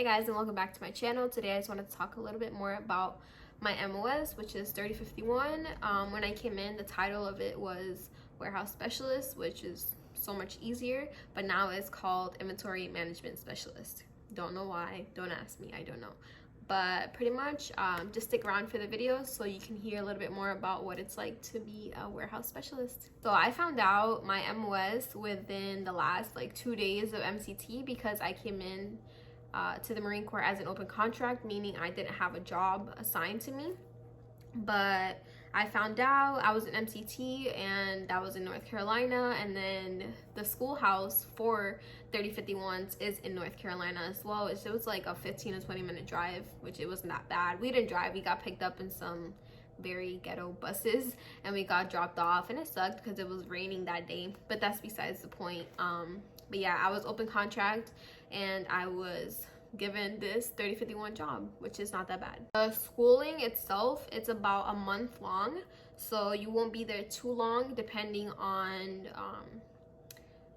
guys, and welcome back to my channel. Today I just wanted to talk a little bit more about my MOS, which is 3051. When I came in, the title of it was warehouse specialist, which is so much easier, but now it's called inventory management specialist. Don't know why, don't ask me, I don't know. But pretty much just stick around for the video so you can hear a little bit more about what it's like to be a warehouse specialist. So I found out my MOS within the last 2 days of MCT because I came in to the Marine Corps as an open contract, meaning I didn't have a job assigned to me. But I found out I was in MCT, and that was in North Carolina, and then the schoolhouse for 3051s is in North Carolina as well. It was like a 15 to 20 minute drive, which it wasn't that bad. We didn't drive, we got picked up in some very ghetto buses and we got dropped off, and it sucked because it was raining that day, but that's besides the point. But yeah, I was open contract and I was given this 3051 job, which is not that bad. The schooling itself, it's about a month long, so you won't be there too long depending on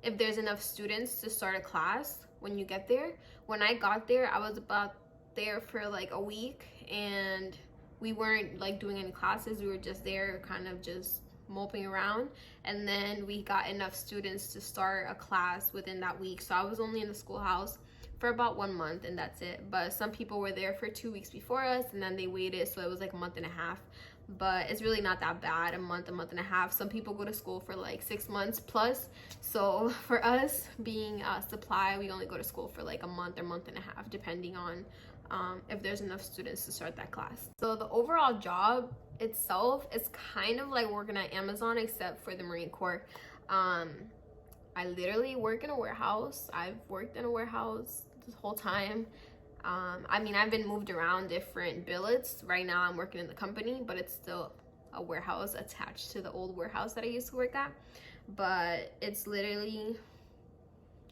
if there's enough students to start a class when you get there. When I got there, I was about there for like a week, and we weren't doing any classes. We were just there kind of just moping around, and then we got enough students to start a class within that week. So I was only in the schoolhouse for about 1 month, and that's it. But some people were there for 2 weeks before us, and then they waited, so it was like a month and a half. But it's really not that bad, a month and a half. Some people go to school for like 6 months plus. So for us being supply, we only go to school for like a month or month and a half, depending on if there's enough students to start that class. So the overall job itself is kind of like working at Amazon, except for the Marine Corps. I literally work in a warehouse. I've worked in a warehouse this whole time. I mean, I've been moved around different billets. Right now I'm working in the company, but it's still a warehouse attached to the old warehouse that I used to work at. But it's literally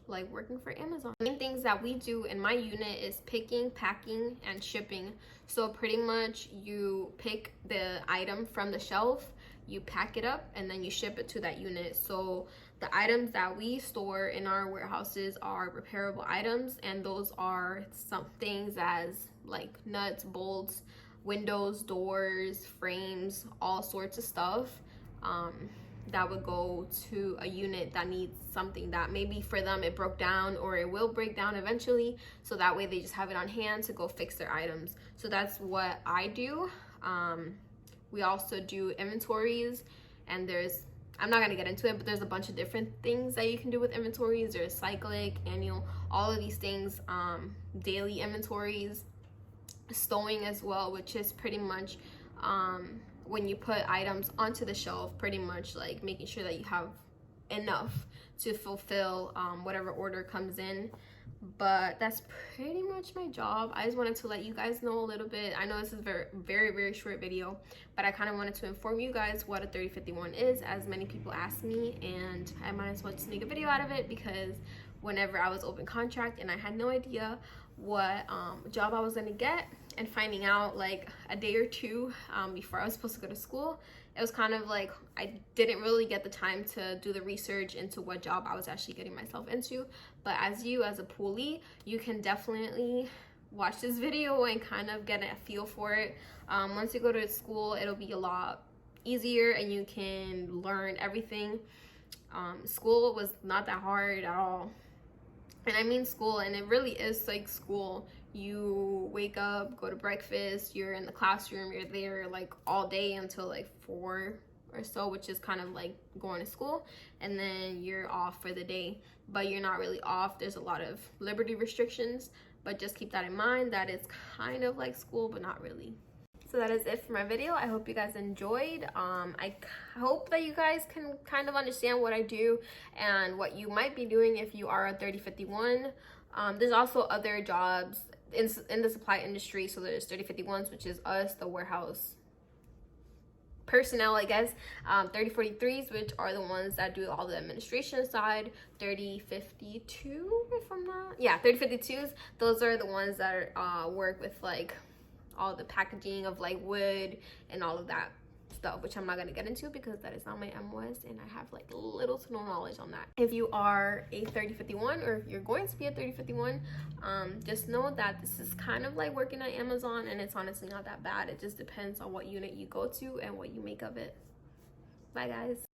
like working for Amazon. The main things that we do in my unit is picking, packing, and shipping. So pretty much you pick the item from the shelf, you pack it up, and then you ship it to that unit. So the items that we store in our warehouses are repairable items, and those are some things as like nuts, bolts, windows, doors, frames, all sorts of stuff that would go to a unit that needs something that maybe for them it broke down, or it will break down eventually, so that way they just have it on hand to go fix their items. So that's what I do. We also do inventories, and I'm not gonna get into it, but there's a bunch of different things that you can do with inventories. There's cyclic, annual, all of these things, daily inventories, stowing as well, which is pretty much when you put items onto the shelf, pretty much like making sure that you have enough to fulfill whatever order comes in. But that's pretty much my job. I just wanted to let you guys know a little bit. I know this is a very short video, but I kind of wanted to inform you guys what a 3051 is, as many people ask me, and I might as well just make a video out of it, because whenever I was open contract and I had no idea what job I was gonna get, and finding out like a day or two before I was supposed to go to school, it was kind of like I didn't really get the time to do the research into what job I was actually getting myself into. But as a poolie, you can definitely watch this video and kind of get a feel for it. Once you go to school, it'll be a lot easier and you can learn everything. School was not that hard at all. And I mean school, and it really is like school. You wake up, go to breakfast, you're in the classroom, you're there like all day until like 4 or so, which is kind of like going to school, and then you're off for the day. But you're not really off. There's a lot of liberty restrictions, but just keep that in mind that it's kind of like school, but not really. So that is it for my video. I hope you guys enjoyed. I hope that you guys can kind of understand what I do and what you might be doing if you are a 3051. There's also other jobs in the supply industry. So there's 3051s, which is us, the warehouse personnel, I guess. 3043s, which are the ones that do all the administration side. 3052, if I'm not, yeah, 3052s, those are the ones that work with like all the packaging of like wood and all of that. stuff, which I'm not gonna get into because that is not my MOS and I have like little to no knowledge on that. If you are a 3051 or if you're going to be a 3051, just know that this is kind of like working at Amazon, and it's honestly not that bad. It just depends on what unit you go to and what you make of it. Bye guys.